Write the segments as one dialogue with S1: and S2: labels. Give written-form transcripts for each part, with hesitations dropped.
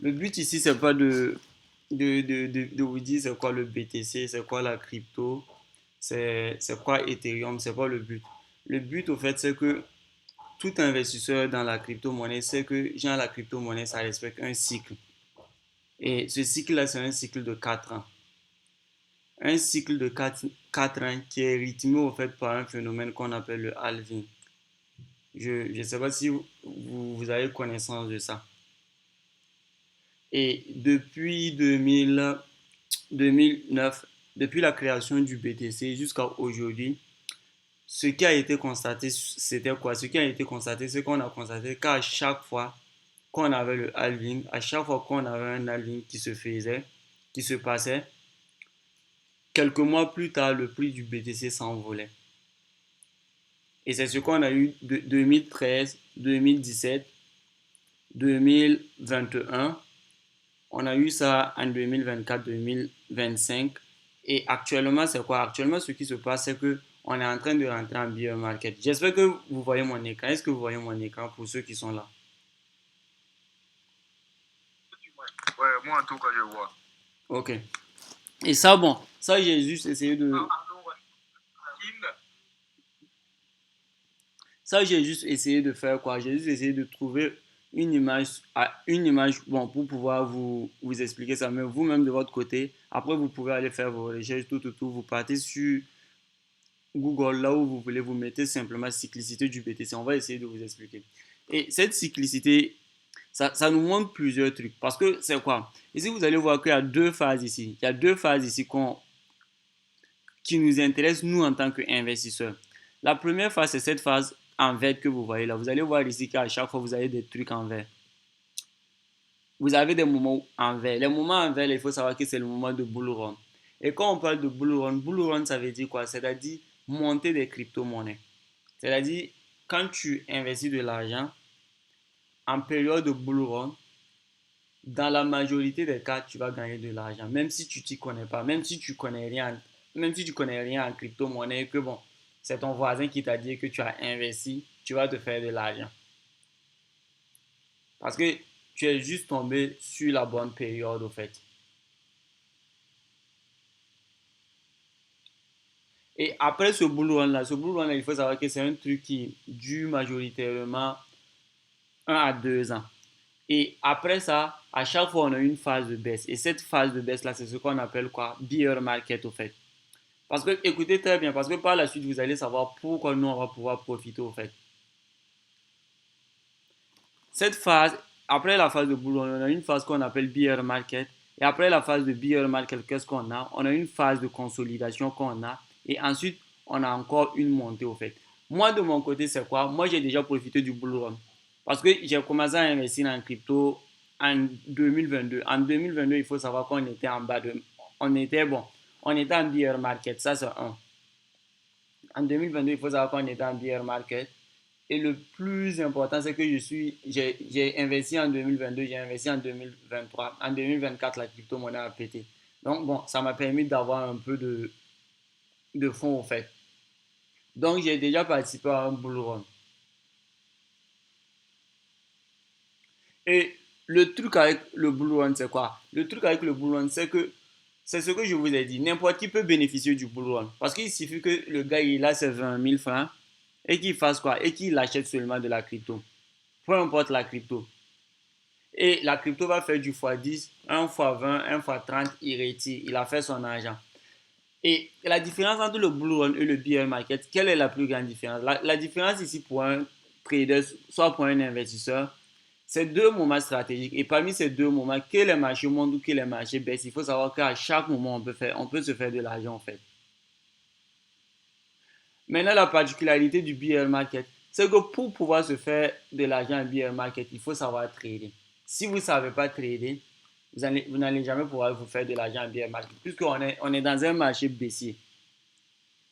S1: Le but ici, c'est pas de vous dire c'est quoi le BTC, c'est quoi la crypto, c'est quoi Ethereum, c'est pas le but. Le but, au fait, c'est que tout investisseur dans la crypto-monnaie sait que, genre, la crypto-monnaie, ça respecte un cycle. Et ce cycle-là, c'est un cycle de 4 ans. Un cycle de 4 ans qui est rythmé, au fait, par un phénomène qu'on appelle le halving. Je ne sais pas si vous avez connaissance de ça. Et depuis 2009, depuis la création du BTC jusqu'à aujourd'hui, ce qui a été constaté, c'était quoi? Ce qui a été constaté, c'est qu'on a constaté qu'à chaque fois qu'on avait le halving, à chaque fois qu'on avait un halving qui se faisait, qui se passait, quelques mois plus tard, le prix du BTC s'envolait. Et c'est ce qu'on a eu de 2013, 2017, 2021. On a eu ça en 2024, 2025. Et actuellement, c'est quoi? Actuellement, ce qui se passe, c'est que on est en train de rentrer en bear market. J'espère que vous voyez mon écran. Est-ce que vous voyez mon écran pour ceux qui sont là?
S2: Ouais, moi en tout cas, je vois.
S1: Ok. Et ça, bon, ça, j'ai juste essayé de. Ça, j'ai juste essayé de faire quoi? J'ai juste essayé de trouver une image, bon, pour pouvoir vous expliquer ça, mais vous-même de votre côté, après, vous pouvez aller faire vos recherches, tout, vous partez sur Google, là où vous voulez, vous mettez simplement cyclicité du BTC. On va essayer de vous expliquer. Et cette cyclicité, ça nous montre plusieurs trucs. Parce que c'est quoi? Ici, vous allez voir qu'il y a deux phases ici. Il y a deux phases ici qui nous intéressent, nous, en tant qu'investisseurs. La première phase, c'est cette phase en vert que vous voyez là. Vous allez voir ici qu'à chaque fois, vous avez des trucs en vert. Vous avez des moments en vert. Les moments en vert, il faut savoir que c'est le moment de bull run. Et quand on parle de bull run, ça veut dire quoi? C'est-à-dire monter des crypto-monnaies. C'est-à-dire, quand tu investis de l'argent en période de bull run, dans la majorité des cas, tu vas gagner de l'argent, même si tu t'y connais pas, même si tu connais rien en crypto-monnaie, que bon, c'est ton voisin qui t'a dit que tu as investi, tu vas te faire de l'argent. Parce que tu es juste tombé sur la bonne période, au fait. Et après ce bull run là, il faut savoir que c'est un truc qui dure majoritairement 1 à 2 ans. Et après ça, à chaque fois, on a une phase de baisse. Et cette phase de baisse-là, c'est ce qu'on appelle quoi? Bear market, au fait. Parce que, écoutez très bien, parce que par la suite, vous allez savoir pourquoi nous, on va pouvoir profiter, au fait. Cette phase, après la phase de bull run, on a une phase qu'on appelle bear market. Et après la phase de bear market, qu'est-ce qu'on a? On a une phase de consolidation qu'on a. Et ensuite, on a encore une montée, au fait. Moi, de mon côté, c'est quoi? Moi, j'ai déjà profité du bull run. Parce que j'ai commencé à investir en crypto en 2022. En 2022, il faut savoir qu'on était en bas de. On était bon. On était en bear market. Ça, c'est un. En 2022, il faut savoir qu'on était en bear market. Et le plus important, c'est que j'ai investi en 2022, j'ai investi en 2023. En 2024, la crypto-monnaie a pété. Donc, bon, ça m'a permis d'avoir un peu de fonds, au fait. Donc, j'ai déjà participé à un bull run. Et le truc avec le bull run, c'est quoi? Le truc avec le bull run, c'est que c'est ce que je vous ai dit. N'importe qui peut bénéficier du bull run. Parce qu'il suffit que le gars, il a ses 20 000 francs et qu'il fasse quoi? Et qu'il achète seulement de la crypto. Peu importe la crypto. Et la crypto va faire du x10, 1 x20, 1 x30, il retire. Il a fait son argent. Et la différence entre le bull run et le bear market, quelle est la plus grande différence? La différence ici pour un trader, soit pour un investisseur, c'est deux moments stratégiques. Et parmi ces deux moments, que les marchés montent ou que les marchés baissent, il faut savoir qu'à chaque moment, on peut se faire de l'argent en fait. Maintenant, la particularité du bear market, c'est que pour pouvoir se faire de l'argent en bear market, il faut savoir trader. Si vous ne savez pas trader, vous n'allez jamais pouvoir vous faire de l'argent en bear market, puisqu'on est dans un marché baissier.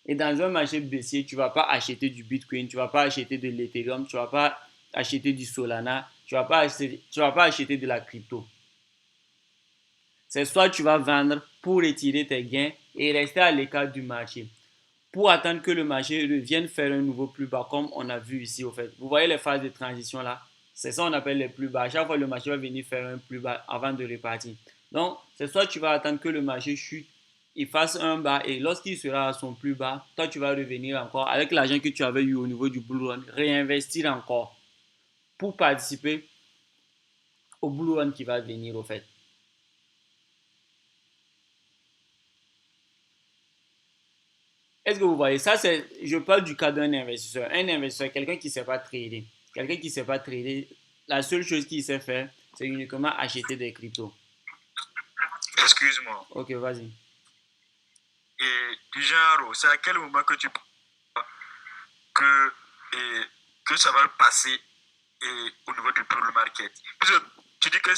S1: Et dans un marché baissier, tu ne vas pas acheter du Bitcoin, tu ne vas pas acheter de l'Ethereum, tu ne vas pas acheter du Solana, tu vas pas acheter de la crypto. C'est soit tu vas vendre pour retirer tes gains et rester à l'écart du marché pour attendre que le marché revienne faire un nouveau plus bas comme on a vu ici au fait. Vous voyez les phases de transition là? C'est ça qu'on appelle les plus bas. À chaque fois, le marché va venir faire un plus bas avant de repartir. Donc, c'est soit tu vas attendre que le marché chute, il fasse un bas et lorsqu'il sera à son plus bas, toi, tu vas revenir encore avec l'argent que tu avais eu au niveau du bull run, réinvestir encore pour participer au bull run qui va venir au fait. Est-ce que vous voyez ça? Je parle du cas d'un investisseur. Un investisseur, quelqu'un qui ne sait pas trader. Quelqu'un qui ne sait pas trader, la seule chose qu'il sait faire, c'est uniquement acheter des cryptos.
S2: Excuse-moi.
S1: Ok, vas-y.
S2: Et du genre, c'est à quel moment que tu penses que, et, que ça va passer au niveau du bull market? Parce que tu dis que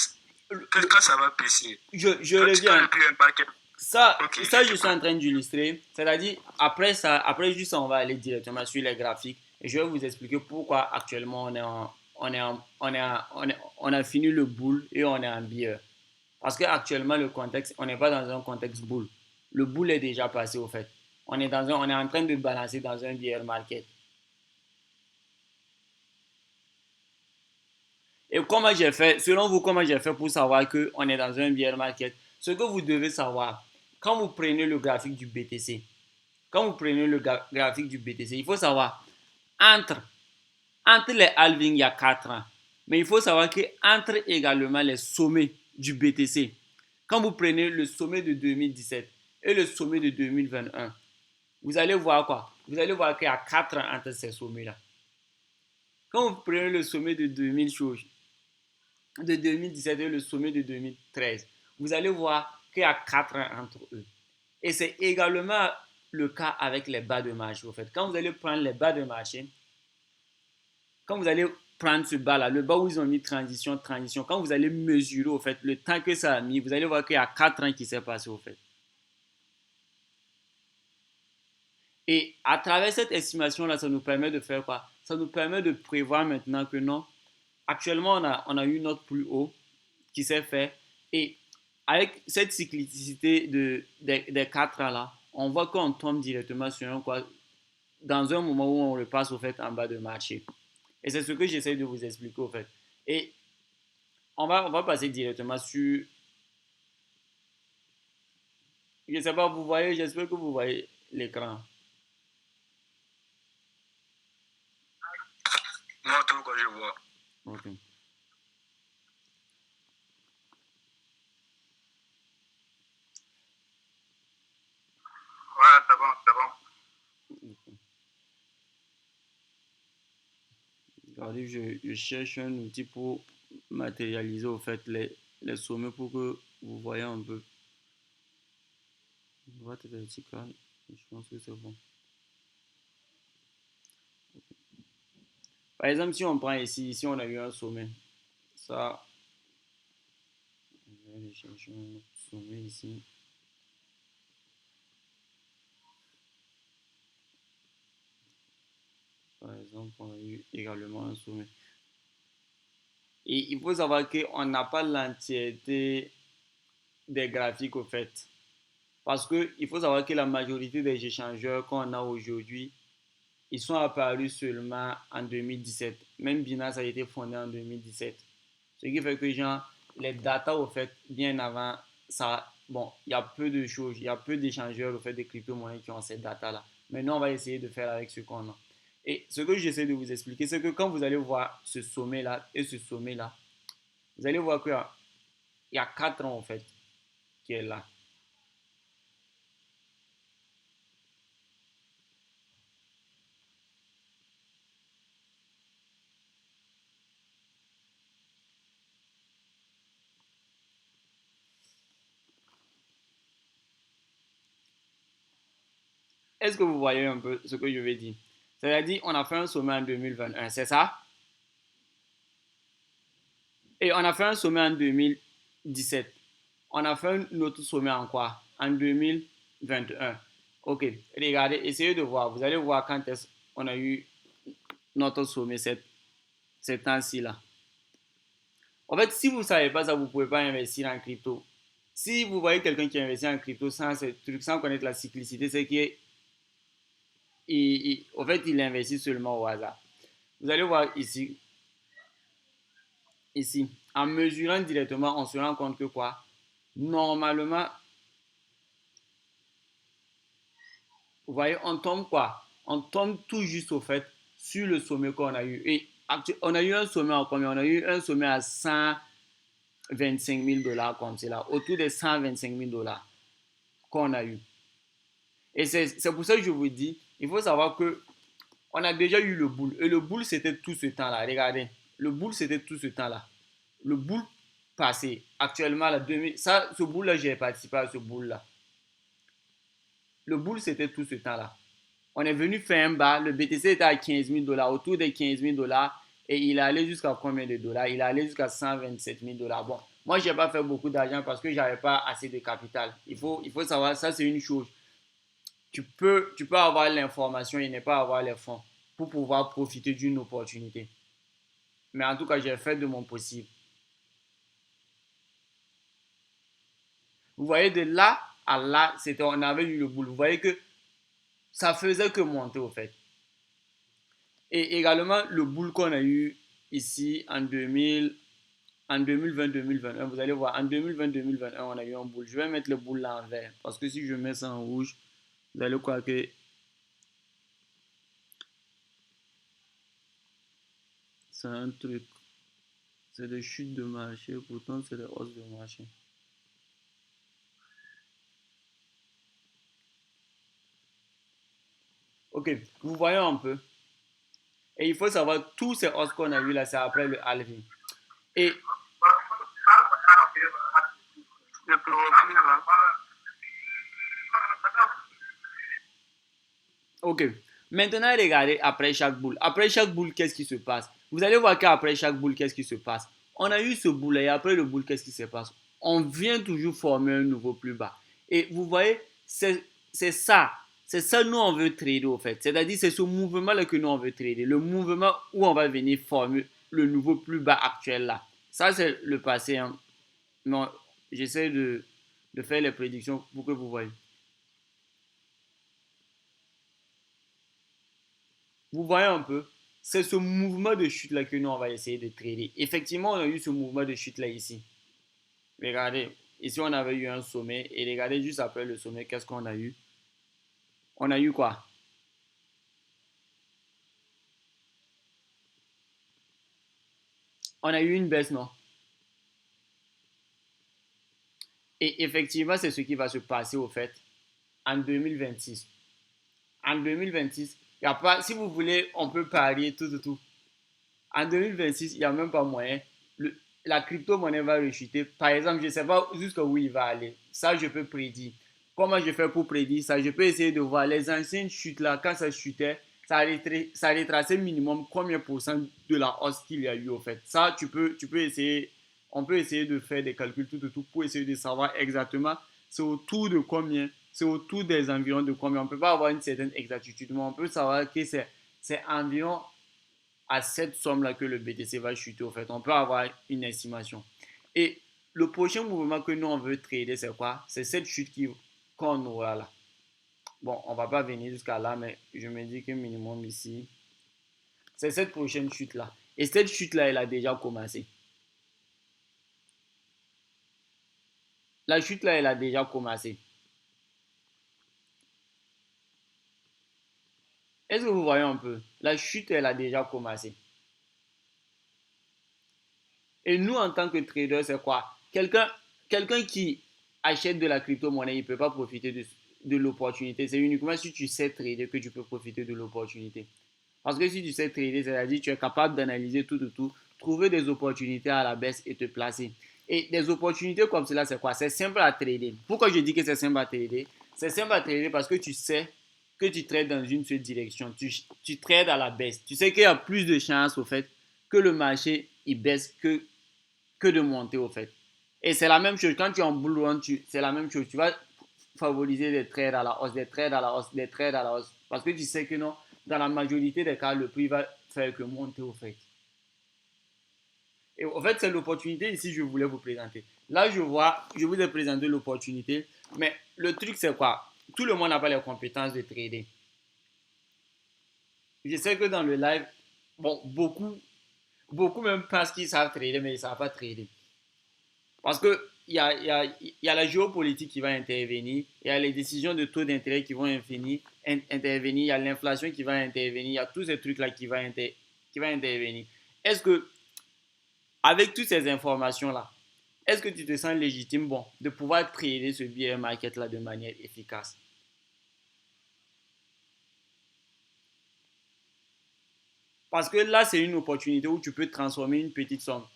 S2: quand ça va baisser,
S1: je
S2: quand
S1: reviens.
S2: le bull market.
S1: Ça,
S2: Okay,
S1: ça je suis en train d'illustrer. C'est-à-dire, après ça, après juste on va aller directement sur les graphiques et je vais vous expliquer pourquoi actuellement on a fini le bull et on est en bear. Parce qu'actuellement, le contexte, on n'est pas dans un contexte bull. Le bull est déjà passé au fait. On est en train de balancer dans un bear market. Et comment j'ai fait, selon vous, comment j'ai fait pour savoir qu'on est dans un bear market? Ce que vous devez savoir, quand vous prenez le graphique du BTC, il faut savoir, entre, entre les halvings, il y a 4 ans. Mais il faut savoir qu'entre également les sommets du BTC, quand vous prenez le sommet de 2017 et le sommet de 2021, vous allez voir quoi? Vous allez voir qu'il y a 4 ans entre ces sommets-là. Quand vous prenez le sommet de 2017 et le sommet de 2013, vous allez voir qu'il y a 4 ans entre eux. Et c'est également le cas avec les bas de marché. En fait, quand vous allez prendre les bas de marché, quand vous allez prendre ce bas-là, le bas où ils ont mis transition, quand vous allez mesurer au fait le temps que ça a mis, vous allez voir qu'il y a 4 ans qui s'est passé au fait. Et à travers cette estimation-là, ça nous permet de faire quoi? Ça nous permet de prévoir maintenant que non, actuellement on a eu notre plus haut qui s'est fait et avec cette cyclicité des 4 ans là, on voit qu'on tombe directement sur un quoi, dans un moment où on repasse au fait en bas de marché. Et c'est ce que j'essaie de vous expliquer au fait. Et on va passer directement sur, je ne sais pas, vous voyez, j'espère que vous voyez l'écran.
S2: Moi, tout quand je vois.
S1: Ok.
S2: Ouais, c'est bon, c'est bon.
S1: Regardez, je cherche un outil pour matérialiser au fait les sommets pour que vous voyez un peu. Votre vertical, je pense que c'est bon. Par exemple, si on prend ici on a eu un sommet. Ça, je vais aller chercher un autre sommet ici. Par exemple, on a eu également un sommet. Et il faut savoir qu'on n'a pas l'entièreté des graphiques au fait. Parce qu'il faut savoir que la majorité des échangeurs qu'on a aujourd'hui, ils sont apparus seulement en 2017. Même Binance a été fondé en 2017. Ce qui fait que genre, les datas au fait, bien avant, ça, bon, il y a peu de choses, il y a peu d'échangeurs au fait des crypto-monnaies qui ont ces datas-là. Maintenant, on va essayer de faire avec ce qu'on a. Et ce que j'essaie de vous expliquer, c'est que quand vous allez voir ce sommet-là et ce sommet-là, vous allez voir qu'il y a 4 ans en fait qui est là. Est-ce que vous voyez un peu ce que je veux dire? C'est-à-dire, on a fait un sommet en 2021, c'est ça? Et on a fait un sommet en 2017. On a fait un autre sommet en quoi? En 2021. Ok, regardez, essayez de voir. Vous allez voir quand est-ce qu'on a eu notre sommet ces temps-ci là. En fait, si vous ne savez pas ça, vous ne pouvez pas investir en crypto. Si vous voyez quelqu'un qui investit en crypto sans ces trucs, sans connaître la cyclicité, c'est qu'il en fait, il investit seulement au hasard. Vous allez voir ici, ici, en mesurant directement, on se rend compte que quoi? Normalement, vous voyez, on tombe quoi? On tombe tout juste au fait sur le sommet qu'on a eu. Et on a eu un sommet en combien? On a eu un sommet à 125 000 $ comme c'est là, autour des 125 000 $ qu'on a eu. Et c'est pour ça que je vous dis, il faut savoir que on a déjà eu le bull. Et le bull, c'était tout ce temps-là. Regardez, le bull, c'était tout ce temps-là. Le bull passé, actuellement, là, 2000, ça, ce bull-là, j'ai participé à ce bull-là. Le bull, c'était tout ce temps-là. On est venu faire un bas. Le BTC était à 15 000 $, autour des 15 000 $. Et il est allé jusqu'à combien de dollars? Il est allé jusqu'à 127 000 $. Bon, moi, je n'ai pas fait beaucoup d'argent parce que je n'avais pas assez de capital. Il faut savoir, ça, c'est une chose. Tu peux avoir l'information et ne pas avoir les fonds pour pouvoir profiter d'une opportunité. Mais en tout cas, j'ai fait de mon possible. Vous voyez, de là à là, on avait eu le boule. Vous voyez que ça faisait que monter au fait. Et également, le boule qu'on a eu ici en 2020-2021, vous allez voir, en 2020-2021, on a eu un boule. Je vais mettre le boule là en vert parce que si je mets ça en rouge, vous allez croire que c'est un truc. C'est des chutes de marché, pourtant c'est des hausses de marché. Ok, vous voyez un peu. Et il faut savoir, tous ces hausses qu'on a eues là, c'est après le halving. Et ok. Maintenant, regardez après chaque boule. Après chaque boule, qu'est-ce qui se passe? Vous allez voir qu'après chaque boule, qu'est-ce qui se passe? On a eu ce boule et après le boule, qu'est-ce qui se passe? On vient toujours former un nouveau plus bas. Et vous voyez, c'est ça. C'est ça nous on veut trader au fait. C'est-à-dire c'est ce mouvement-là que nous on veut trader. Le mouvement où on va venir former le nouveau plus bas actuel là. Ça c'est le passé. Hein. Non, j'essaie de faire les prédictions pour que vous voyez. Vous voyez un peu, c'est ce mouvement de chute-là que nous, on va essayer de trader. Effectivement, on a eu ce mouvement de chute-là ici. Regardez, ici, on avait eu un sommet. Et regardez, juste après le sommet, qu'est-ce qu'on a eu? On a eu quoi? On a eu une baisse, non? Et effectivement, c'est ce qui va se passer, au fait, en 2026. En 2026, y a pas, si vous voulez, on peut parier tout, tout, tout. En 2026, il n'y a même pas moyen. La crypto-monnaie va rechuter. Par exemple, je ne sais pas jusqu'où il va aller. Ça, je peux prédire. Comment je fais pour prédire ça? Je peux essayer de voir les anciennes chutes là, quand ça chutait, ça retraçait minimum combien pour cent de la hausse qu'il y a eu au fait. Ça, tu peux essayer, on peut essayer de faire des calculs tout pour essayer de savoir exactement c'est autour de combien, c'est autour des environs de combien. On ne peut pas avoir une certaine exactitude, mais on peut savoir que c'est environ à cette somme-là que le BTC va chuter, au fait. On peut avoir une estimation. Et le prochain mouvement que nous, on veut trader, c'est quoi? C'est cette chute qu'on aura là. Bon, on ne va pas venir jusqu'à là, mais je me dis que minimum ici, c'est cette prochaine chute-là. Et cette chute-là, elle a déjà commencé. La chute-là, elle a déjà commencé. Est-ce que vous voyez un peu? La chute, elle a déjà commencé. Et nous, en tant que trader, c'est quoi? Quelqu'un qui achète de la crypto-monnaie, il ne peut pas profiter de l'opportunité. C'est uniquement si tu sais trader que tu peux profiter de l'opportunité. Parce que si tu sais trader, c'est-à-dire que tu es capable d'analyser tout, trouver des opportunités à la baisse et te placer. Et des opportunités comme cela, c'est quoi? C'est simple à trader. Pourquoi je dis que c'est simple à trader? C'est simple à trader parce que tu sais que tu trades dans une seule direction. Tu trades à la baisse. Tu sais qu'il y a plus de chances, au fait, que le marché il baisse que de monter au fait. Et c'est la même chose, quand tu es en bull run, c'est la même chose. Tu vas favoriser des trades à la hausse, des trades à la hausse, des trades à la hausse. Parce que tu sais que non, dans la majorité des cas, le prix va faire que monter au fait. Et au fait, c'est l'opportunité ici que je voulais vous présenter. Là, je vous ai présenté l'opportunité. Mais le truc, c'est quoi? Tout le monde n'a pas les compétences de trader. Je sais que dans le live, bon, beaucoup Beaucoup même pensent qu'ils savent trader, mais ils ne savent pas trader. Parce que il y a la géopolitique qui va intervenir, il y a les décisions de taux d'intérêt qui vont intervenir, il y a l'inflation qui va intervenir, il y a tous ces trucs-là qui va intervenir. Est-ce que, avec toutes ces informations-là, est-ce que tu te sens légitime, bon, de pouvoir trader ce bear market-là de manière efficace? Parce que là, c'est une opportunité où tu peux transformer une petite somme.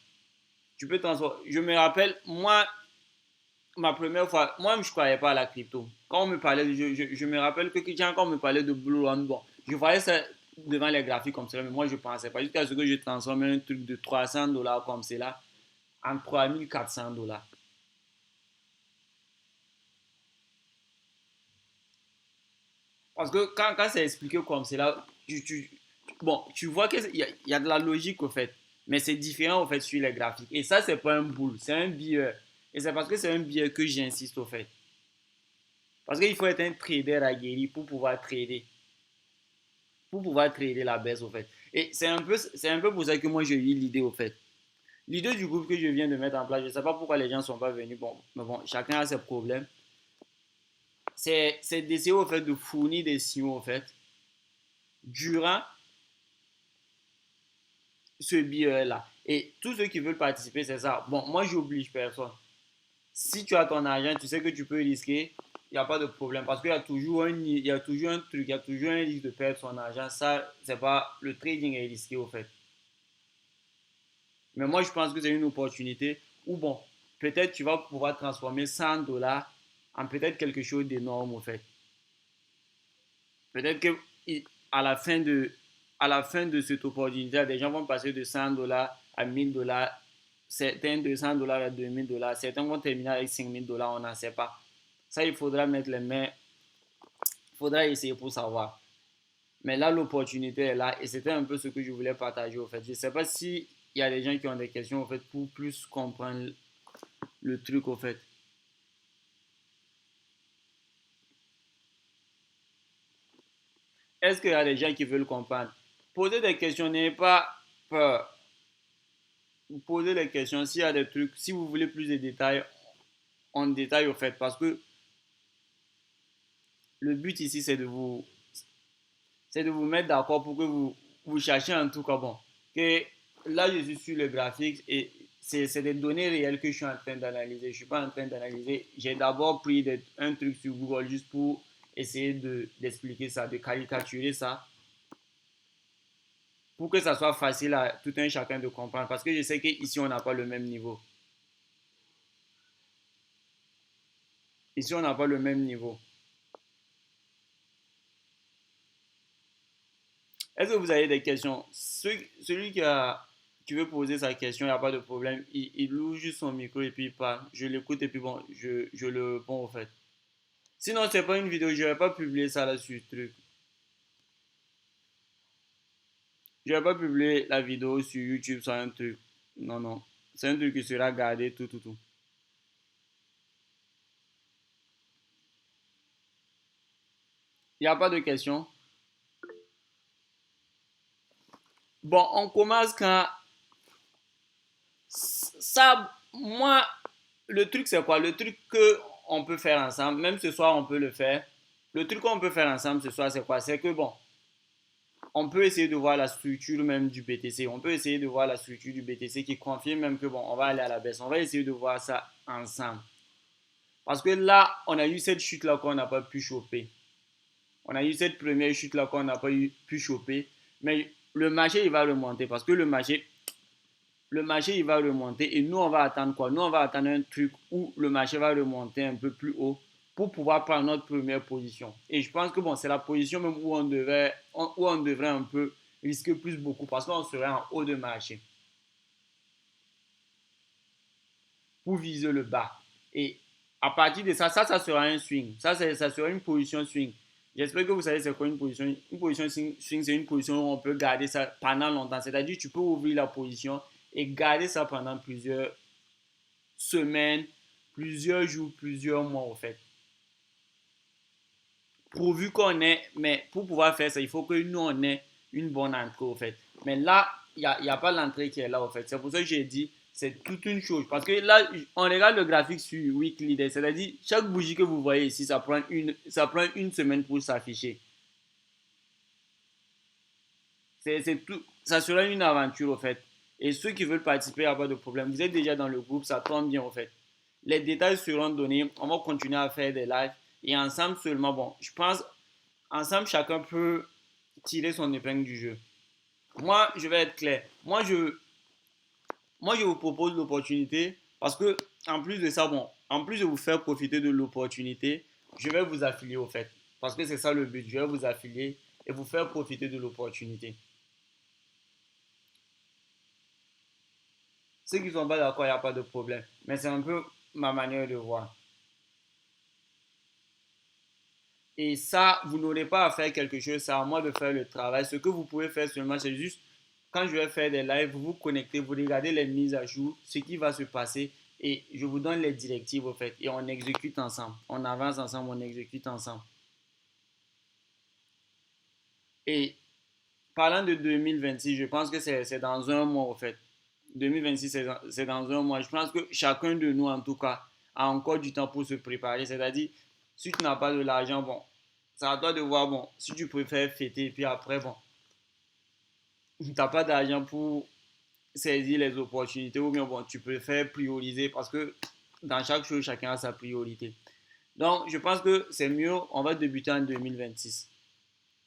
S1: Tu peux transformer. Je me rappelle, moi, ma première fois, moi, je ne croyais pas à la crypto. Quand on me parlait, je me rappelle que quand on me parlait de Blue Run, bon, je voyais ça devant les graphiques comme ça, mais moi, je ne pensais pas. Jusqu'à ce que je transforme un truc de $300 comme cela en $3,400. Parce que quand c'est expliqué comme cela, bon, tu vois qu'il y a de la logique au fait, mais c'est différent au fait sur les graphiques. Et ça, c'est pas un bull, c'est un billet. Et c'est parce que c'est un billet que j'insiste au fait. Parce qu'il faut être un trader aguerri pour pouvoir trader la baisse au fait. Et c'est un peu pour ça que moi j'ai eu l'idée au fait. L'idée du groupe que je viens de mettre en place, je ne sais pas pourquoi les gens ne sont pas venus, bon, mais bon, chacun a ses problèmes. C'est d'essayer au fait de fournir des signaux au fait durant ce billet-là. Et tous ceux qui veulent participer, c'est ça. Bon, moi, j'oblige personne. Si tu as ton argent, tu sais que tu peux risquer, il n'y a pas de problème. Parce qu'il y a toujours il y a toujours un truc, il y a toujours un risque de perdre son argent. Ça, c'est pas, le trading est risqué au fait. Mais moi, je pense que c'est une opportunité où, bon, peut-être tu vas pouvoir transformer $100 en peut-être quelque chose d'énorme au fait. Peut-être que à la fin de, à la fin de cette opportunité, des gens vont passer de $100 à $1,000, certains de $100 à $2,000, certains vont terminer avec $5,000, on n'en sait pas. Ça, il faudra mettre les mains, il faudra essayer pour savoir. Mais là, l'opportunité est là et c'était un peu ce que je voulais partager au fait. Je ne sais pas s'il y a des gens qui ont des questions au fait pour plus comprendre le truc au fait. Est-ce qu'il y a des gens qui veulent comprendre? Posez des questions, n'ayez pas peur. Vous posez les questions. S'il y a des trucs, si vous voulez plus de détails, on détaille au fait. Parce que le but ici, c'est de vous mettre d'accord pour que vous cherchiez en tout cas bon. Que là, je suis sur le graphique et c'est des données réelles que je suis en train d'analyser. Je ne suis pas en train d'analyser. J'ai d'abord pris un truc sur Google juste pour essayer d'expliquer ça, de caricaturer ça, pour que ça soit facile à tout un chacun de comprendre. Parce que je sais qu'ici, on n'a pas le même niveau. Ici, on n'a pas le même niveau. Est-ce que vous avez des questions? Celui qui veut poser sa question, il n'y a pas de problème. Il ouvre juste son micro et puis il parle. Je l'écoute et puis bon, je le réponds au fait. Sinon, c'est pas une vidéo, je vais pas publier ça là-dessus. Truc. Je vais pas publier la vidéo sur YouTube sur un truc. Non, non. C'est un truc qui sera gardé, tout, tout, tout. Il n'y a pas de questions. Bon, on commence quand ça, moi, le truc c'est quoi? Le truc que on peut faire ensemble, même ce soir on peut le faire. Le truc qu'on peut faire ensemble ce soir c'est quoi? C'est que bon, on peut essayer de voir la structure même du BTC. On peut essayer de voir la structure du BTC qui confirme même que bon, on va aller à la baisse. On va essayer de voir ça ensemble. Parce que là, on a eu cette chute là qu'on n'a pas pu choper. On a eu cette première chute là qu'on n'a pas pu choper. Mais le marché il va remonter parce que le marché il va remonter et nous on va attendre quoi? Nous on va attendre un truc où le marché va remonter un peu plus haut pour pouvoir prendre notre première position. Et je pense que bon, c'est la position même où on devrait un peu risquer plus beaucoup parce qu'on serait en haut de marché pour viser le bas. Et à partir de ça, ça sera un swing. Ça sera une position swing. J'espère que vous savez c'est quoi une position. Une position swing, c'est une position où on peut garder ça pendant longtemps. C'est-à-dire tu peux ouvrir la position et garder ça pendant plusieurs semaines, plusieurs jours, plusieurs mois en fait. Pourvu qu'on ait, mais pour pouvoir faire ça, il faut que nous on ait une bonne entrée au fait. Mais là, y a pas l'entrée qui est là, en fait. C'est pour ça que j'ai dit, c'est toute une chose. Parce que là, on regarde le graphique sur Weekly Day, c'est-à-dire, chaque bougie que vous voyez ici, ça prend une semaine pour s'afficher. C'est tout, ça sera une aventure, en fait. Et ceux qui veulent participer, il n'y a pas de problème. Vous êtes déjà dans le groupe, ça tombe bien, en fait. Les détails seront donnés. On va continuer à faire des lives. Et ensemble seulement, bon, je pense, ensemble, chacun peut tirer son épingle du jeu. Moi, je vais être clair. Moi, je vous propose l'opportunité parce que, en plus de ça, bon, en plus de vous faire profiter de l'opportunité, je vais vous affilier, au fait. Parce que c'est ça le but. Je vais vous affilier et vous faire profiter de l'opportunité. Ceux qui ne sont pas d'accord, il n'y a pas de problème. Mais c'est un peu ma manière de voir. Et ça, vous n'aurez pas à faire quelque chose, c'est à moi de faire le travail. Ce que vous pouvez faire seulement, c'est juste, quand je vais faire des lives, vous vous connectez, vous regardez les mises à jour, ce qui va se passer, et je vous donne les directives, au fait, et on exécute ensemble. On avance ensemble, on exécute ensemble. Et parlant de 2026, je pense que c'est dans un mois, au fait. 2026, c'est dans un mois. Je pense que chacun de nous, en tout cas, a encore du temps pour se préparer. C'est-à-dire, si tu n'as pas de l'argent, bon, c'est à toi de voir, bon, si tu préfères fêter, puis après, bon, tu n'as pas d'argent pour saisir les opportunités, ou bien, bon, tu préfères prioriser parce que dans chaque chose, chacun a sa priorité. Donc, je pense que c'est mieux, on va débuter en 2026.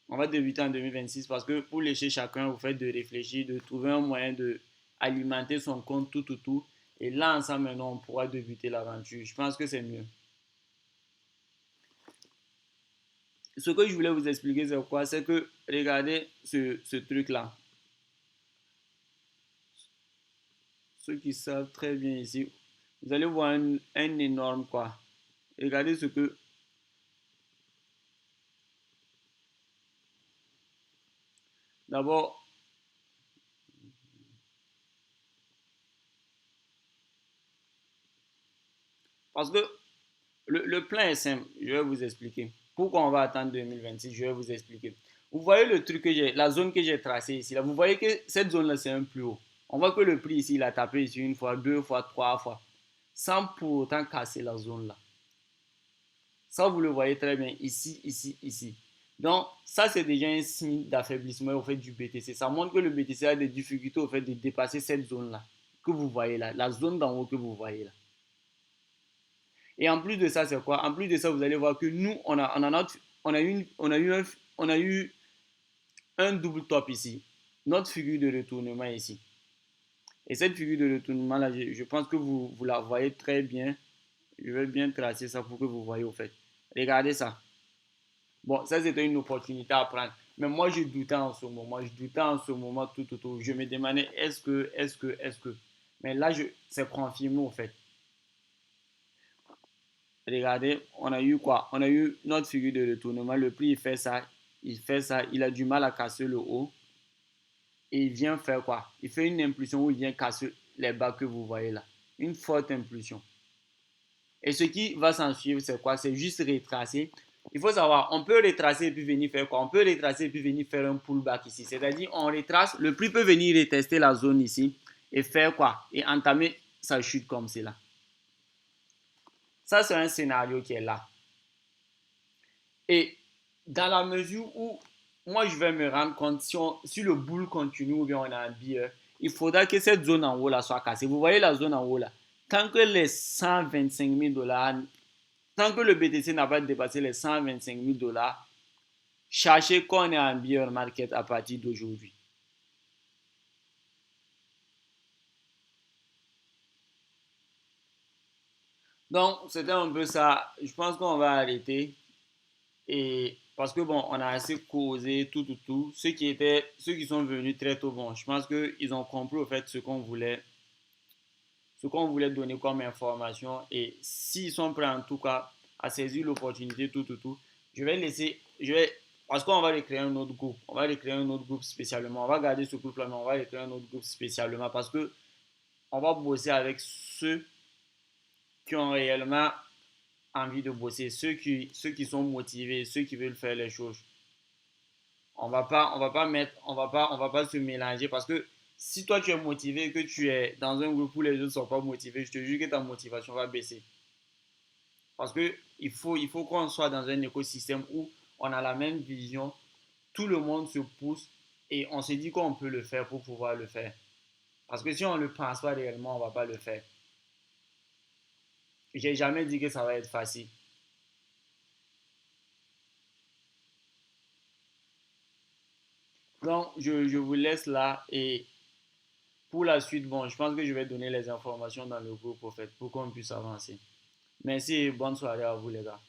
S1: On va débuter en 2026 parce que pour laisser chacun au fait de réfléchir, de trouver un moyen de alimenter son compte tout, tout, tout. Et là, ensemble, maintenant, on pourra débuter l'aventure. Je pense que c'est mieux. Ce que je voulais vous expliquer, c'est quoi? C'est que regardez ce truc-là. Ceux qui savent très bien ici, vous allez voir un énorme quoi. Regardez ce que... D'abord, parce que le plan est simple, je vais vous expliquer. Pourquoi on va attendre 2026, je vais vous expliquer. Vous voyez le truc que j'ai, la zone que j'ai tracée ici, là, vous voyez que cette zone-là, c'est un plus haut. On voit que le prix ici, il a tapé ici une fois, deux fois, trois fois, sans pour autant casser la zone-là. Ça, vous le voyez très bien ici, ici, ici. Donc, ça, c'est déjà un signe d'affaiblissement au fait du BTC. Ça montre que le BTC a des difficultés au fait de dépasser cette zone-là que vous voyez là, la zone d'en haut que vous voyez là. Et en plus de ça, c'est quoi? En plus de ça, vous allez voir que nous, on a eu un double top ici. Notre figure de retournement ici. Et cette figure de retournement là, je pense que vous la voyez très bien. Je vais bien tracer ça pour que vous voyez au fait. Regardez ça. Bon, ça c'était une opportunité à prendre. Mais moi, je doutais en ce moment. Je doutais en ce moment tout, tout, tout. Je me demandais est-ce que. Mais là, c'est confirmé au fait. Regardez, on a eu quoi? On a eu notre figure de retournement. Le prix, il fait ça. Il a du mal à casser le haut. Et il vient faire quoi? Il fait une impulsion où il vient casser les bas que vous voyez là. Une forte impulsion. Et ce qui va s'en suivre, c'est quoi? C'est juste retracer. Il faut savoir, on peut retracer et puis venir faire quoi? On peut retracer et puis venir faire un pullback ici. C'est-à-dire, on retrace, le prix peut venir retester la zone ici et faire quoi? Et entamer sa chute comme cela. Ça, c'est un scénario qui est là. Et dans la mesure où moi, je vais me rendre compte si le bull continue ou bien on a un biais, il faudra que cette zone en haut là soit cassée. Vous voyez la zone en haut là? Tant que les 125 000 dollars, tant que le BTC n'a pas dépassé les 125 000 dollars, cherchez qu'on est en bear market à partir d'aujourd'hui. Donc, c'était un peu ça. Je pense qu'on va arrêter. Et parce que bon, on a assez causé tout, tout, tout. Ceux qui sont venus très tôt, bon, je pense qu'ils ont compris au fait ce qu'on voulait donner comme information. Et s'ils sont prêts en tout cas à saisir l'opportunité, tout, tout, tout, parce qu'on va recréer un autre groupe. On va recréer un autre groupe spécialement. On va garder ce groupe-là, mais on va recréer un autre groupe spécialement parce que on va bosser avec ceux qui ont réellement envie de bosser, ceux qui sont motivés, ceux qui veulent faire les choses. On va pas se mélanger parce que si toi tu es motivé et que tu es dans un groupe où les autres ne sont pas motivés, je te jure que ta motivation va baisser. Parce que il faut qu'on soit dans un écosystème où on a la même vision, tout le monde se pousse et on se dit qu'on peut le faire pour pouvoir le faire. Parce que si on ne le pense pas réellement, on ne va pas le faire. J'ai jamais dit que ça va être facile. Donc, je vous laisse là et pour la suite, bon, je pense que je vais donner les informations dans le groupe pour qu'on puisse avancer. Merci et bonne soirée à vous les gars.